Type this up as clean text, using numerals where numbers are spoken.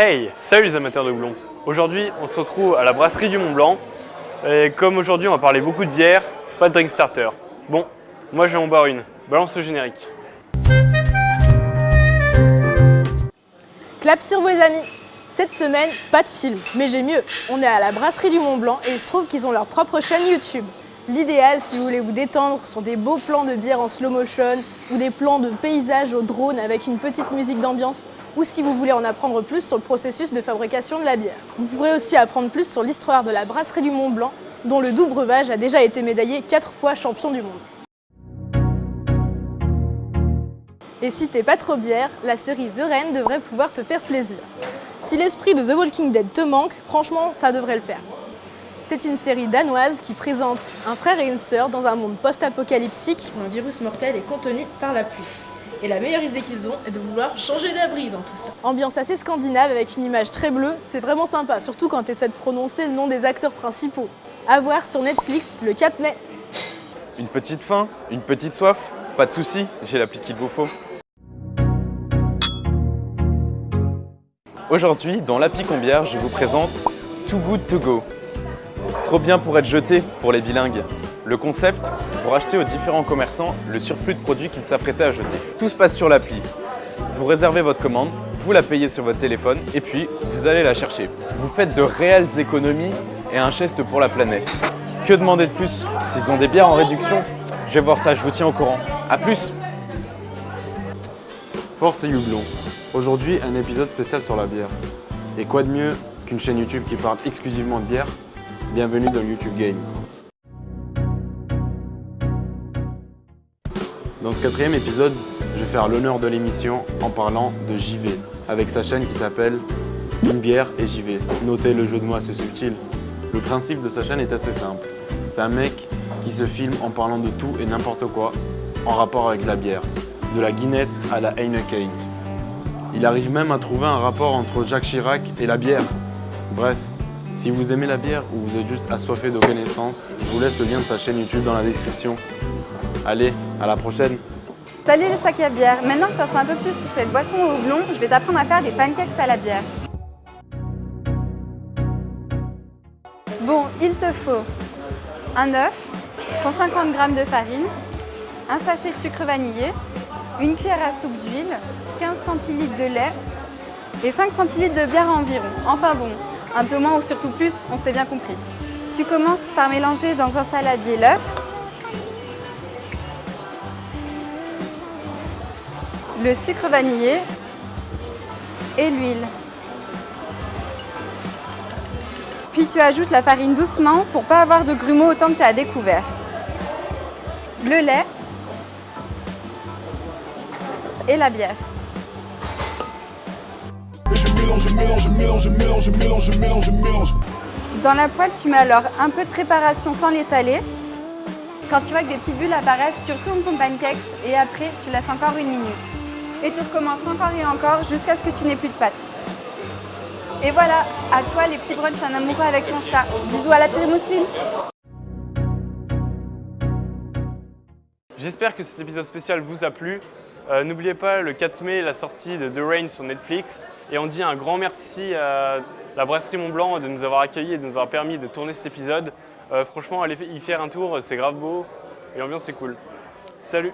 Hey, salut les amateurs de houblon. Aujourd'hui, on se retrouve à la brasserie du Mont Blanc. Et comme aujourd'hui, on va parler beaucoup de bière, pas de drink starter. Bon, moi je vais en boire une. Balance le générique. Clap sur vous les amis. Cette semaine, pas de film, mais j'ai mieux. On est à la brasserie du Mont Blanc et il se trouve qu'ils ont leur propre chaîne YouTube. L'idéal si vous voulez vous détendre sur des beaux plans de bière en slow motion ou des plans de paysages au drone avec une petite musique d'ambiance, ou si vous voulez en apprendre plus sur le processus de fabrication de la bière. Vous pourrez aussi apprendre plus sur l'histoire de la brasserie du Mont Blanc, dont le doux breuvage a déjà été médaillé 4 fois champion du monde. Et si t'es pas trop bière, la série The Rain devrait pouvoir te faire plaisir. Si l'esprit de The Walking Dead te manque, franchement, ça devrait le faire. C'est une série danoise qui présente un frère et une sœur dans un monde post-apocalyptique où un virus mortel est contenu par la pluie. Et la meilleure idée qu'ils ont est de vouloir changer d'abri dans tout ça. Ambiance assez scandinave avec une image très bleue, c'est vraiment sympa, surtout quand tu essaies de prononcer le nom des acteurs principaux. À voir sur Netflix le 4 mai. Une petite faim, une petite soif, pas de souci, j'ai l'appli qu'il vous faut. Aujourd'hui, dans l'appli Combière, je vous présente Too Good To Go. Trop bien pour être jeté pour les bilingues. Le concept, vous rachetez aux différents commerçants le surplus de produits qu'ils s'apprêtaient à jeter. Tout se passe sur l'appli. Vous réservez votre commande, vous la payez sur votre téléphone et puis vous allez la chercher. Vous faites de réelles économies et un geste pour la planète. Que demander de plus? S'ils ont des bières en réduction, je vais voir ça, je vous tiens au courant. A plus! Force et houblon. Aujourd'hui, un épisode spécial sur la bière. Et quoi de mieux qu'une chaîne YouTube qui parle exclusivement de bière? Bienvenue dans YouTube Game. Dans ce 4e épisode, je vais faire l'honneur de l'émission en parlant de JV, avec sa chaîne qui s'appelle Une bière et JV. Notez le jeu de mots assez subtil. Le principe de sa chaîne est assez simple. C'est un mec qui se filme en parlant de tout et n'importe quoi en rapport avec la bière, de la Guinness à la Heineken. Il arrive même à trouver un rapport entre Jacques Chirac et la bière. Bref, si vous aimez la bière ou vous êtes juste assoiffé de connaissances, je vous laisse le lien de sa chaîne YouTube dans la description. Allez, à la prochaine! Salut les sacs à bière, maintenant que tu en sais un peu plus sur cette boisson au houblon, je vais t'apprendre à faire des pancakes à la bière. Bon, il te faut un œuf, 150 g de farine, un sachet de sucre vanillé, une cuillère à soupe d'huile, 15 centilitres de lait et 5 centilitres de bière environ. Enfin bon, un peu moins ou surtout plus, on s'est bien compris. Tu commences par mélanger dans un saladier l'œuf, le sucre vanillé et l'huile. Puis tu ajoutes la farine doucement pour ne pas avoir de grumeaux autant que tu as découvert. Le lait et la bière. Dans la poêle, tu mets alors un peu de préparation sans l'étaler. Quand tu vois que des petites bulles apparaissent, tu retournes ton pancakes et après, tu laisses encore 1 minute. Et tu recommences encore et encore jusqu'à ce que tu n'aies plus de pâte. Et voilà, à toi les petits brunchs en amoureux avec ton chat. Bisous à la périmousseline. J'espère que cet épisode spécial vous a plu. N'oubliez pas le 4 mai la sortie de The Rain sur Netflix. Et on dit un grand merci à la brasserie Mont Blanc de nous avoir accueillis et de nous avoir permis de tourner cet épisode. Franchement, allez y faire un tour, c'est grave beau et l'ambiance est cool. Salut!